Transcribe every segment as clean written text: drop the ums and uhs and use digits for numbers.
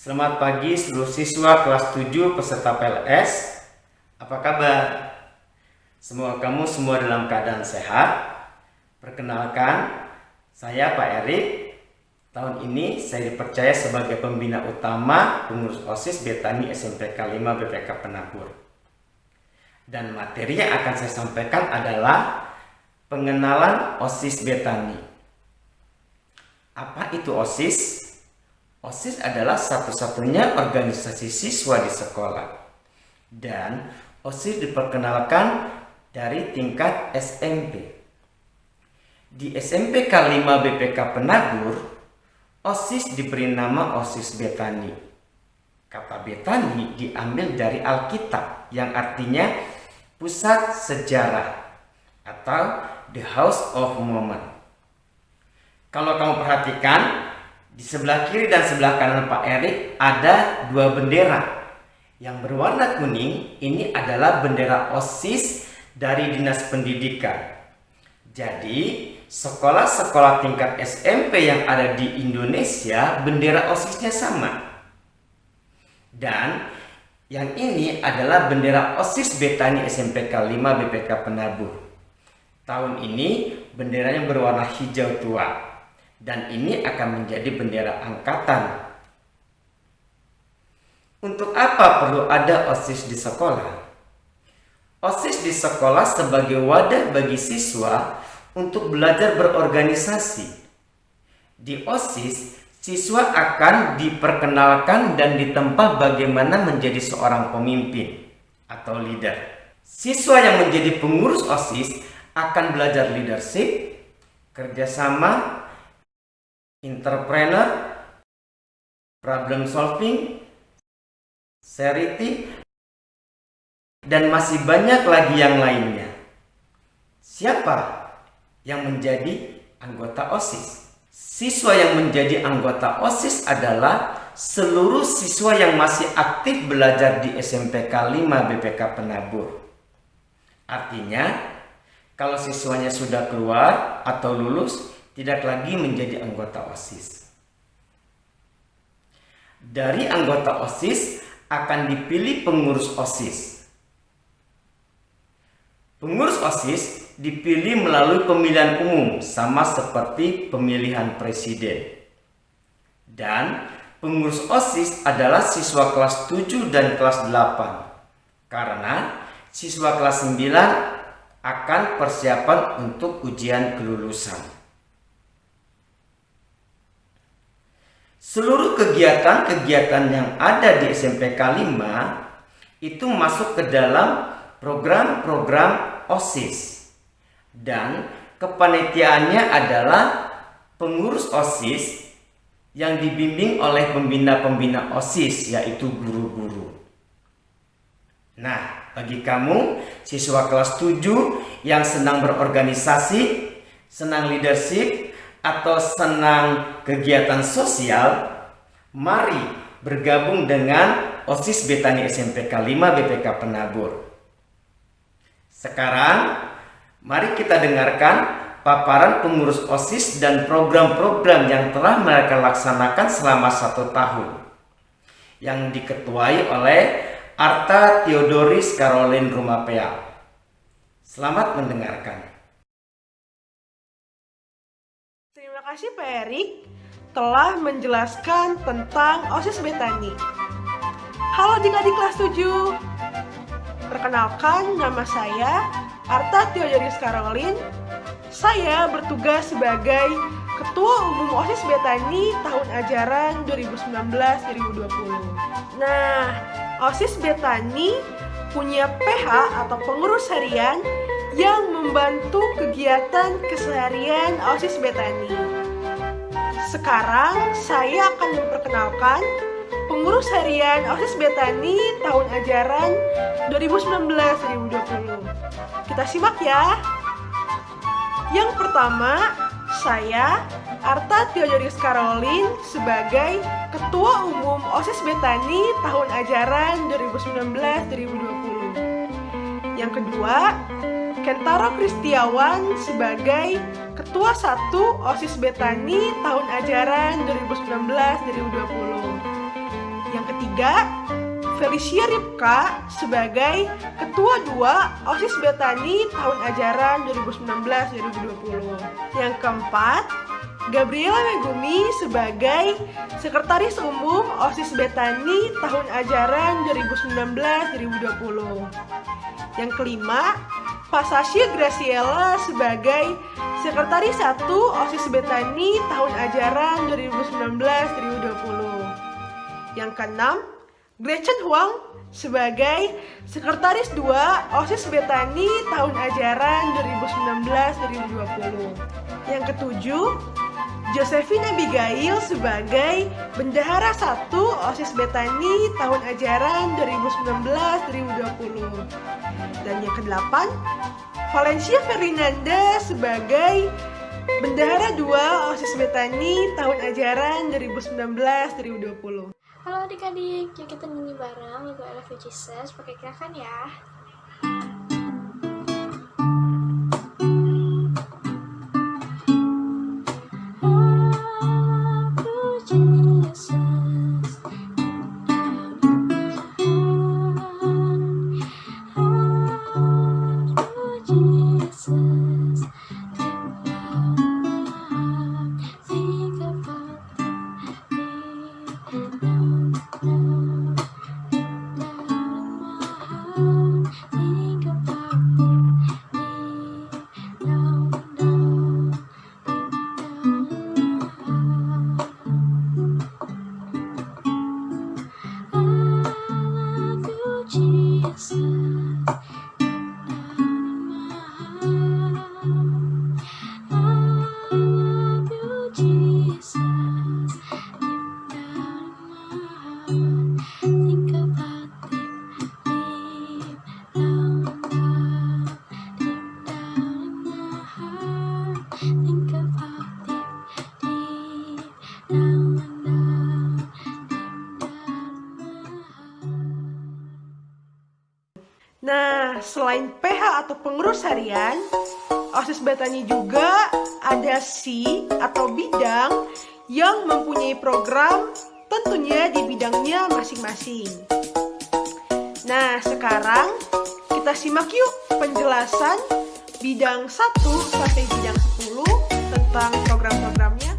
Selamat pagi seluruh siswa kelas 7 peserta PLS. Apa kabar? Semoga kamu semua dalam keadaan sehat. Perkenalkan, saya Pak Erik. Tahun ini saya dipercaya sebagai pembina utama pengurus OSIS Betani SMPK 5 BPK Penabur. Dan materi yang akan saya sampaikan adalah pengenalan OSIS Betani. Apa itu OSIS? OSIS adalah satu-satunya organisasi siswa di sekolah. Dan OSIS diperkenalkan dari tingkat SMP. Di SMPK 5 BPK Penabur, OSIS diberi nama OSIS Betani. Kata Betani diambil dari Alkitab yang artinya pusat sejarah atau the house of moment. Kalau kamu perhatikan, di sebelah kiri dan sebelah kanan Pak Erik ada dua bendera. Yang berwarna kuning ini adalah bendera OSIS dari Dinas Pendidikan. Jadi, sekolah-sekolah tingkat SMP yang ada di Indonesia bendera OSISnya sama. Dan yang ini adalah bendera OSIS Betani SMPK 5 BPK Penabur. Tahun ini benderanya berwarna hijau tua. Dan ini akan menjadi bendera angkatan. Untuk apa perlu ada OSIS di sekolah? OSIS di sekolah sebagai wadah bagi siswa untuk belajar berorganisasi. Di OSIS, siswa akan diperkenalkan dan ditempa bagaimana menjadi seorang pemimpin atau leader. Siswa yang menjadi pengurus OSIS akan belajar leadership, kerjasama, entrepreneur, problem solving, charity, dan masih banyak lagi yang lainnya. Siapa yang menjadi anggota OSIS? Siswa yang menjadi anggota OSIS adalah seluruh siswa yang masih aktif belajar di SMPK 5 BPK Penabur. Artinya, kalau siswanya sudah keluar atau lulus, tidak lagi menjadi anggota OSIS. Dari anggota OSIS akan dipilih pengurus OSIS. Pengurus OSIS dipilih melalui pemilihan umum sama seperti pemilihan presiden. Dan pengurus OSIS adalah siswa kelas 7 dan kelas 8. Karena siswa kelas 9 akan persiapan untuk ujian kelulusan. Seluruh kegiatan-kegiatan yang ada di SMPK 5 itu masuk ke dalam program-program OSIS. Dan kepanitiaannya adalah pengurus OSIS yang dibimbing oleh pembina-pembina OSIS, yaitu guru-guru. Nah, bagi kamu siswa kelas 7 yang senang berorganisasi, senang leadership, atau senang kegiatan sosial, mari bergabung dengan OSIS Betani SMPK 5 BPK Penabur. Sekarang, mari kita dengarkan paparan pengurus OSIS dan program-program yang telah mereka laksanakan selama 1 tahun, yang diketuai oleh Arta Theodoris Caroline Rumapea. Selamat mendengarkan. Terima kasih Pak Erik telah menjelaskan tentang OSIS Betani. Halo adik-adik kelas 7. Perkenalkan, nama saya Arta Theodoris Caroline. Saya bertugas sebagai Ketua Umum OSIS Betani tahun ajaran 2019-2020. Nah, OSIS Betani punya PH atau pengurus harian yang membantu kegiatan keseharian OSIS Betani. Sekarang saya akan memperkenalkan pengurus harian OSIS Betani tahun ajaran 2019-2020. Kita simak ya. Yang pertama, saya Arta Theodoris Caroline sebagai Ketua Umum OSIS Betani tahun ajaran 2019-2020. Yang kedua, Kentaro Kristiawan sebagai Ketua 1 OSIS Betani tahun ajaran 2019-2020. Yang ketiga, Felicia Ripka sebagai Ketua 2 OSIS Betani tahun ajaran 2019-2020. Yang keempat, Gabriela Megumi sebagai Sekretaris Umum OSIS Betani tahun ajaran 2019-2020. Yang kelima, Pasasya Graciela sebagai Sekretaris 1 OSIS Betani tahun ajaran 2019-2020. Yang keenam, Gretchen Huang sebagai Sekretaris 2 OSIS Betani tahun ajaran 2019-2020. Yang ketujuh, Josephine Abigail sebagai Bendahara 1 OSIS Betani tahun ajaran 2019-2020. Dan yang kedelapan, Valencia Fernanda sebagai Bendahara 2 OSIS Betani tahun ajaran 2019-2020. Halo adik-adik, yuk kita nyanyi bareng lagu I Love You Jesus pakai gerakan ya. Nah, selain PH atau pengurus harian, OSIS Betani juga ada SI atau bidang yang mempunyai program tentunya di bidangnya masing-masing. Nah, sekarang kita simak yuk penjelasan bidang 1 sampai bidang 10 tentang program-programnya.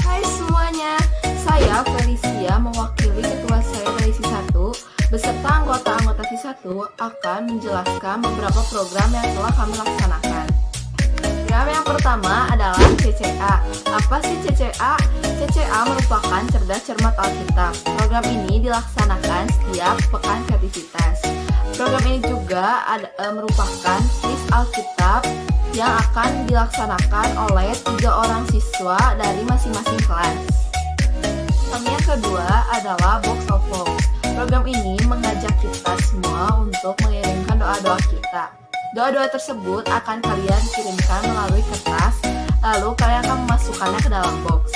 Hai semuanya, saya Felicia mewakili ketua saya dari SI1 beserta anggota-anggota SI1 akan menjelaskan beberapa program yang telah kami laksanakan. Program yang pertama adalah CCA. Apa sih CCA? CCA merupakan Cerdas Cermat Alkitab. Program ini dilaksanakan setiap pekan kreativitas. Program ini juga merupakan kuis Alkitab yang akan dilaksanakan oleh 3 orang siswa dari masing-masing kelas. Yang kedua adalah Box of Hope. Program ini mengajak kita semua untuk mengirimkan doa-doa kita. Doa-doa tersebut akan kalian kirimkan melalui kertas, lalu kalian akan memasukkannya ke dalam box.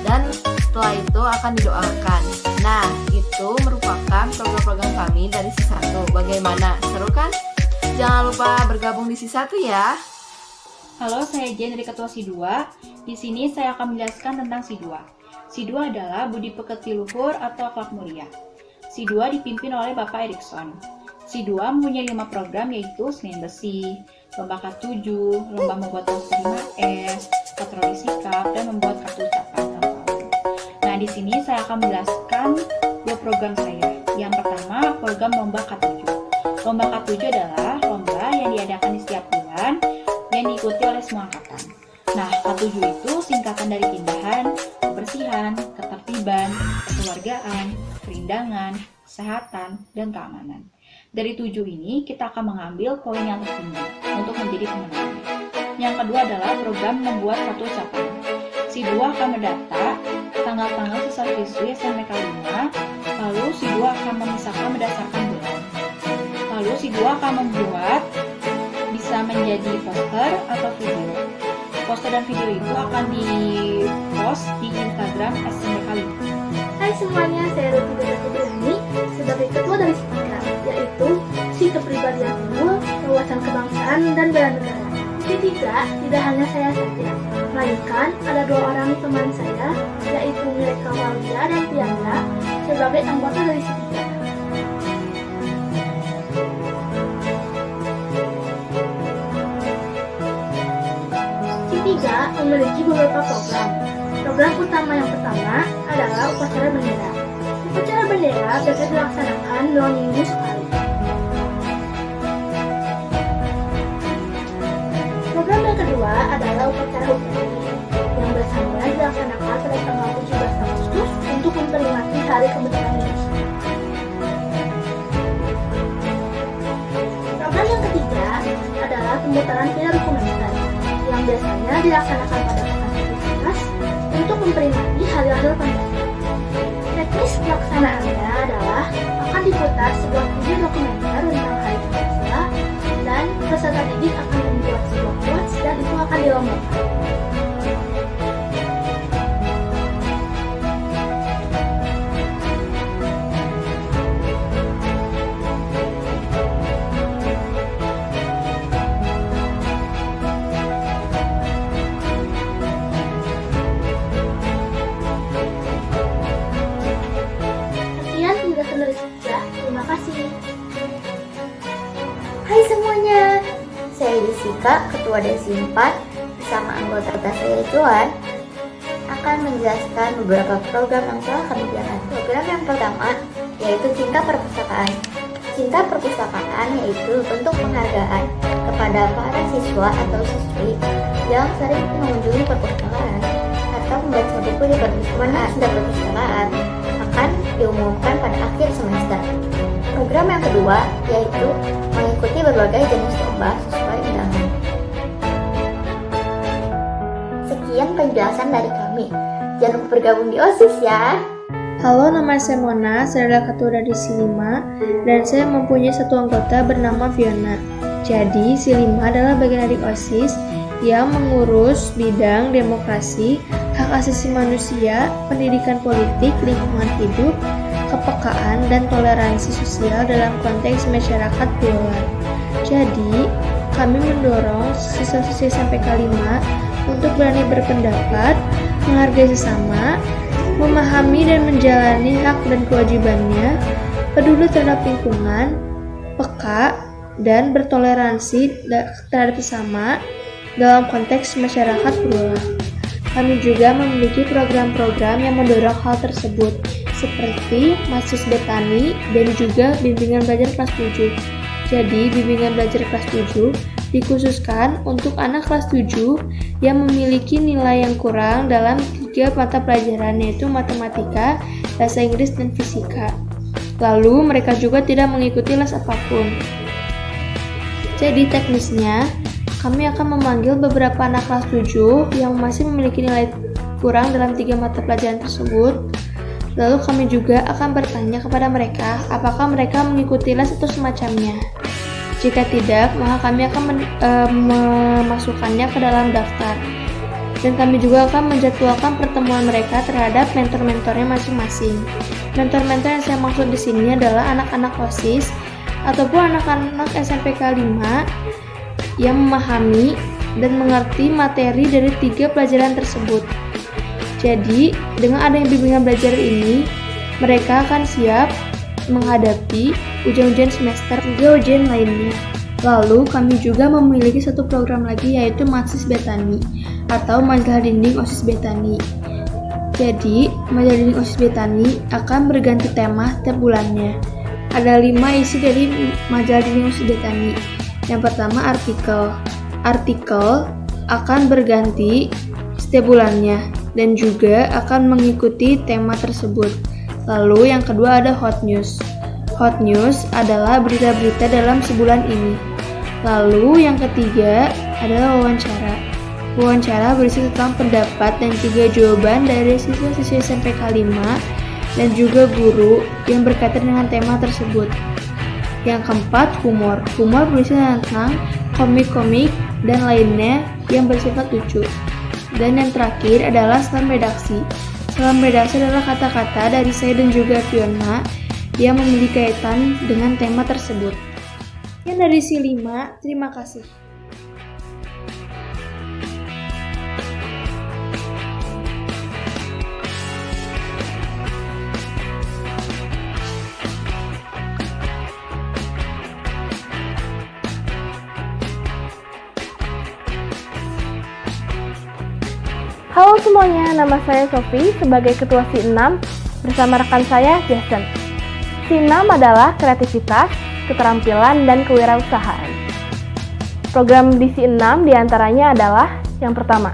Dan setelah itu akan didoakan. Nah, itu merupakan program-program kami dari SI1. Bagaimana? Seru kan? Jangan lupa bergabung di SI1 ya. Halo, saya Jen dari Ketua SI2. Di sini saya akan menjelaskan tentang SI2. SI2 adalah Budi Pekerti Luhur atau Akhlak Mulia. SI2 dipimpin oleh Bapak Erikson. SI2 mempunyai 5 program yaitu Senin Besi, Lomba K7, Lomba Membuat Poster 5S, Patroli Sikap, dan Membuat Kartu Ucapan ulang tahun. Nah, di sini saya akan menjelaskan 2 program saya. Yang pertama, program Lomba K7. Lomba K7 adalah lomba yang diadakan di setiap bulan yang diikuti oleh semua angkatan. Nah, K7 itu singkatan dari keindahan, kebersihan, ketertiban, kekeluargaan, kerindangan, kesehatan, dan keamanan. Dari 7 ini, kita akan mengambil poin yang tertinggi untuk menjadi pemenangnya. Yang kedua adalah program membuat kartu ucapan. SI2 akan mendata tanggal-tanggal siswa-siswi SMK 5, lalu SI2 akan memisahkan berdasarkan bulan. Lalu SI2 akan membuat bisa menjadi poster atau video. Poster dan video itu akan di-post di Instagram SMK 5. Hai semuanya, saya Ruti Berani sebagai ketua dari SI3, yaitu Si Kepribadian Unggul, Wawasan Kebangsaan, dan Bela Negara. Ketiga, tidak hanya saya saja, melainkan ada 2 orang teman saya, yaitu Mileka Walia dan Tiara, sebagai anggota dari Si 3. Si 3 memiliki beberapa program. Program utama yang pertama adalah upacara bendera. Upacara bendera biasa dilaksanakan 2 minggu sekali. Program yang kedua adalah upacara HUT RI, yang biasanya dilaksanakan pada tanggal 17 Agustus untuk memperingati Hari Kemerdekaan Indonesia. Program yang ketiga adalah pemutaran film dokumenter, yang biasanya dilaksanakan pada tanggal 11 untuk memperingati Hari Lahir Pancasila. Teknis pelaksanaannya adalah akan diputar sebuah video dokumenter tentang Hari Pancasila, dan peserta didik akan membuat sebuah quotes dan itu akan dilombakan. Sekian penjelasan dari saya. Terima kasih. Hai semuanya, saya Jessica, Ketua Desi 4, bersama anggota saya Joan, akan menjelaskan beberapa program yang telah kami jalankan. Program yang pertama yaitu Cinta Perpustakaan. Cinta Perpustakaan yaitu bentuk penghargaan kepada para siswa atau siswi yang sering mengunjungi perpustakaan atau membaca buku di perpustakaan. Cinta Perpustakaan akan diumumkan pada akhir semester. Program yang kedua yaitu mengikuti berbagai jenis lomba sesuai undangan. Sekian penjelasan dari kami. Jangan lupa bergabung di OSIS ya. Halo, nama saya Mona, saya adalah ketua dari Si 5 dan saya mempunyai satu anggota bernama Fiona. Jadi, Si 5 adalah bagian dari OSIS yang mengurus bidang demokrasi, hak asasi manusia, pendidikan politik, lingkungan hidup, kepekaan, dan toleransi sosial dalam konteks masyarakat plural. Jadi, kami mendorong siswa-siswi SMPK 5 untuk berani berpendapat, menghargai sesama, memahami dan menjalani hak dan kewajibannya, peduli terhadap lingkungan, peka, dan bertoleransi terhadap sesama dalam konteks masyarakat plural. Kami juga memiliki program-program yang mendorong hal tersebut, seperti Masis Betani dan juga bimbingan belajar kelas 7. Jadi, bimbingan belajar kelas 7 dikhususkan untuk anak kelas 7 yang memiliki nilai yang kurang dalam 3 mata pelajaran, yaitu matematika, bahasa Inggris, dan fisika. Lalu, mereka juga tidak mengikuti les apapun. Jadi, teknisnya, kami akan memanggil beberapa anak kelas 7 yang masih memiliki nilai kurang dalam 3 mata pelajaran tersebut. Lalu kami juga akan bertanya kepada mereka apakah mereka mengikuti les atau semacamnya. Jika tidak, maka kami akan memasukkannya ke dalam daftar. Dan kami juga akan menjadwalkan pertemuan mereka terhadap mentor-mentornya masing-masing. Mentor-mentor yang saya maksud di sini adalah anak-anak OSIS ataupun anak-anak SMPK 5 yang memahami dan mengerti materi dari 3 pelajaran tersebut. Jadi, dengan adanya bimbingan belajar ini, mereka akan siap menghadapi ujian-ujian semester juga ujian lainnya. Lalu, kami juga memiliki satu program lagi yaitu Masis Betani atau Majalah Dinding OSIS Betani. Jadi, Majalah Dinding OSIS Betani akan berganti tema setiap bulannya. Ada 5 isi dari Majalah Dinding OSIS Betani. Yang pertama artikel. Artikel akan berganti setiap bulannya dan juga akan mengikuti tema tersebut. Lalu yang kedua ada hot news. Hot news adalah berita-berita dalam sebulan ini. Lalu yang ketiga adalah wawancara. Wawancara berisi tentang pendapat dan juga jawaban dari siswa-siswi SMPK 5 dan juga guru yang berkaitan dengan tema tersebut. Yang keempat, humor. Humor berisi tentang komik-komik dan lainnya yang bersifat lucu. Dan yang terakhir adalah salam redaksi. Salam redaksi adalah kata-kata dari saya dan juga Fiona yang memiliki kaitan dengan tema tersebut. Yang dari Si 5, terima kasih. Halo semuanya, nama saya Sofi sebagai Ketua SI6 bersama rekan saya Jason. SI6 adalah kreativitas, keterampilan, dan kewirausahaan. Program di SI6 diantaranya adalah yang pertama,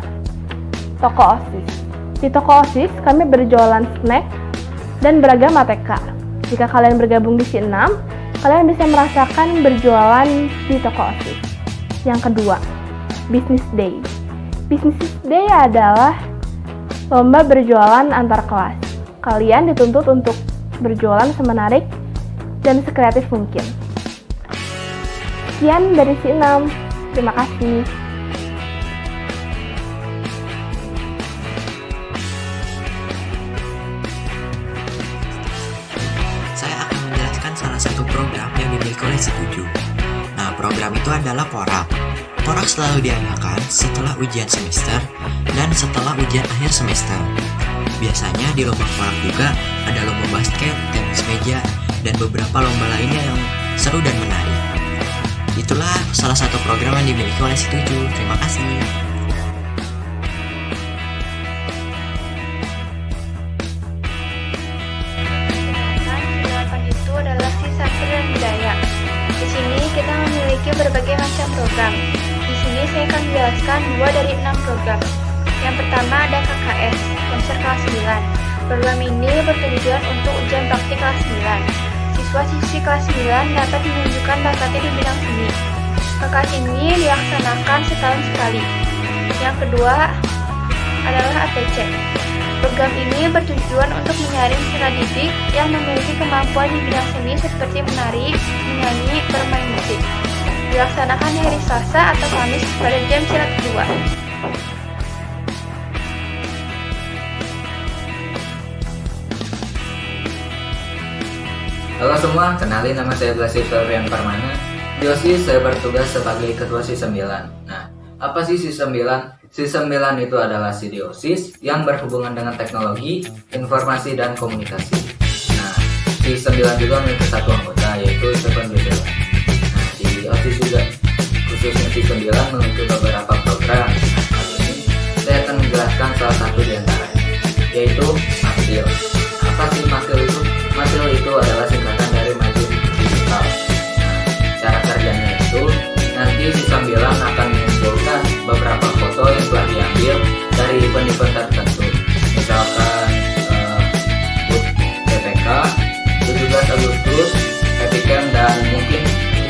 Toko OSIS. Di Toko OSIS kami berjualan snack dan beragam ATK. Jika kalian bergabung di SI6, kalian bisa merasakan berjualan di Toko OSIS. Yang kedua, Business Day. Business Day adalah lomba berjualan antar kelas. Kalian dituntut untuk berjualan semenarik dan sekreatif mungkin. Sekian dari SI6. Terima kasih. Saya akan menjelaskan salah satu program yang dimiliki oleh SI7. Nah, program itu adalah Porak. Porak selalu diadakan setelah ujian semester dan setelah ujian akhir semester. Biasanya di lomba Porak juga ada lomba basket, tenis meja, dan beberapa lomba lainnya yang seru dan menarik. Itulah salah satu program yang dimiliki oleh SI7. Terima kasih. Itu adalah SI Sastra dan Budaya. Di sini kita memiliki berbagai macam program. Di sini saya akan menjelaskan 2 dari 6 program. Yang pertama ada KKS, konser kelas 9. Program ini bertujuan untuk ujian praktik kelas 9. Siswa-siswi kelas 9 dapat menunjukkan bakatnya di bidang seni. KKS ini dilaksanakan setahun sekali. Yang kedua adalah ATC. Program ini bertujuan untuk menyaring siswa didik yang memiliki kemampuan di bidang seni seperti menari, menyanyi, bermain musik. Dilaksanakan di hari Selasa atau Kamis pada jam silat 2. Halo semua, kenalin nama saya Blasir Febrian Parmana. Di OSIS saya bertugas sebagai Ketua SI9. Nah, apa sih SI9? SI9 itu adalah SI di OSIS yang berhubungan dengan teknologi, informasi, dan komunikasi. Nah, SI9 juga memiliki satu anggota, yaitu Stephen Bidel. Nah, di OSIS juga, khususnya SI9 memiliki beberapa program. Nah, kali ini saya akan menjelaskan salah satu di antaranya, yaitu MASIL. Apa sih MASIL itu? MASIL itu adalah singkatan dari Maju Digital. Nah, cara kerjanya itu nanti SI9 akan mengumpulkan beberapa foto yang telah diambil dari event-event tertentu. Misalkan PPK, 17 Agustus, Happy Camp, dan mungkin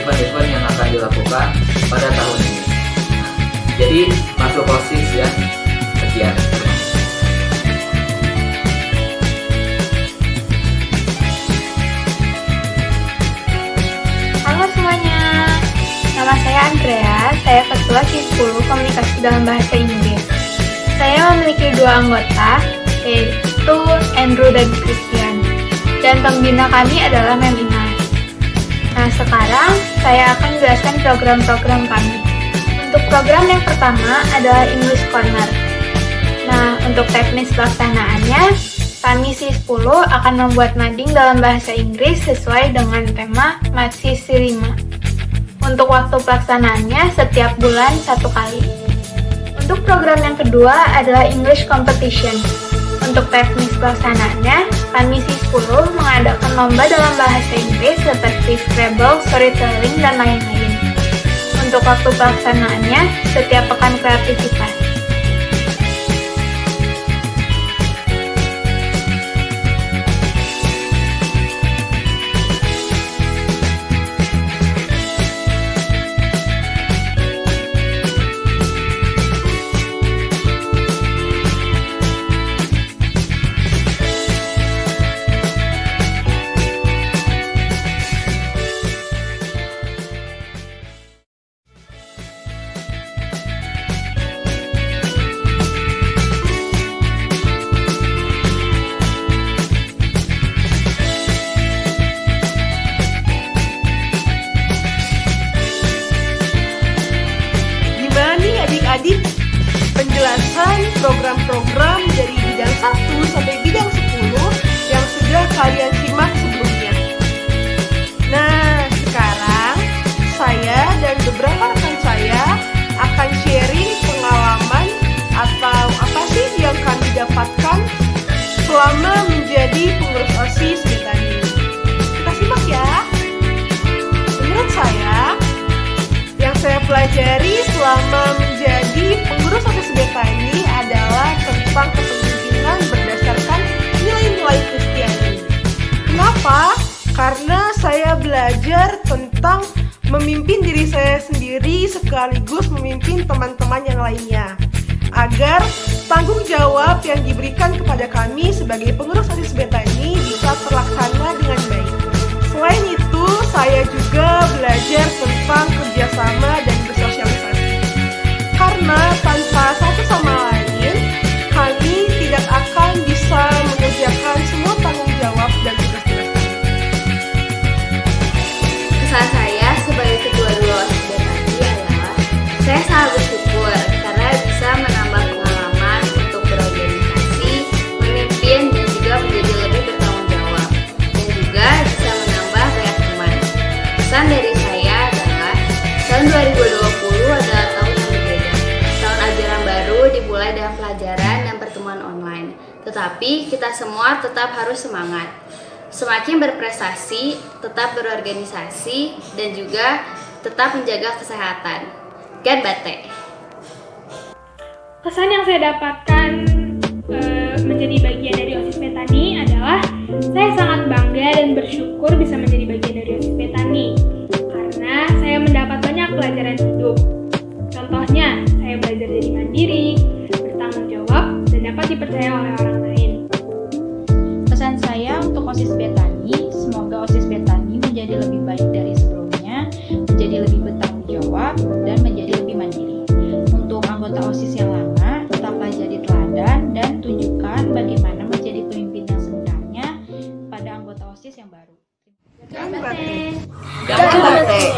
event-event yang akan dilakukan pada tahun ini. Nah, jadi masuk OSIS ya. Sekian. Halo semuanya, nama saya Andrea, saya Ketua SI10 Komunikasi dalam Bahasa Inggris. Saya memiliki 2 anggota, yaitu Andrew dan Christian. Dan pembina kami adalah Mem Inas. Nah, sekarang saya akan menjelaskan program-program kami. Untuk program yang pertama adalah English Corner. Nah, untuk teknis pelaksanaannya, kami SI10 akan membuat mading dalam bahasa Inggris sesuai dengan tema Matsi SI5. Untuk waktu pelaksanaannya setiap bulan 1 kali. Untuk program yang kedua adalah English Competition. Untuk teknis pelaksanaannya, kami SI10 mengadakan lomba dalam bahasa Inggris seperti Scrabble, Storytelling, dan lain-lain. Untuk waktu pelaksanaannya setiap pekan kreativitas. adik-adik penjelasan program-program dari bidang 1 sampai bidang 10 yang sudah kalian simak sebelumnya. Nah, sekarang saya dan beberapa rekan saya akan sharing pengalaman atau apa sih yang pelajari selama menjadi pengurus OSIS Betani adalah tentang kepemimpinan berdasarkan nilai-nilai Kristiani. Kenapa? Karena saya belajar tentang memimpin diri saya sendiri sekaligus memimpin teman-teman yang lainnya, agar tanggung jawab yang diberikan kepada kami sebagai pengurus OSIS Betani bisa terlaksana dengan baik. Selain itu, saya juga belajar tentang kerjasama dan bersosialisasi. Karena tanpa satu sama lain, kami tidak akan bisa mengerjakan semua tanggung jawab dan tugas-tugas kami. Kesan saya sebagai ketua dua OSIS Betani adalah saya sangat bersyukur karena bisa menambah pengalaman untuk berorganisasi, memimpin, dan juga menjadi lebih bertanggung jawab, dan juga bisa menambah banyak teman. Pesan dari saya adalah tahun 2020 adalah tahun yang berbeda. Tahun ajaran baru dimulai dengan pelajaran dan pertemuan online. Tetapi kita semua tetap harus semangat. Semakin berprestasi, tetap berorganisasi, dan juga tetap menjaga kesehatan. God Bate. Kesan yang saya dapatkan menjadi bagian dari OSIS Betani adalah saya sangat bangga dan bersyukur bisa menjadi bagian dari OSIS Betani karena saya mendapat banyak pelajaran hidup. Contohnya, saya belajar jadi mandiri, bertanggung jawab, dan dapat dipercaya oleh orang lain. Pesan saya untuk OSIS Betani, semoga OSIS Betani menjadi lebih baik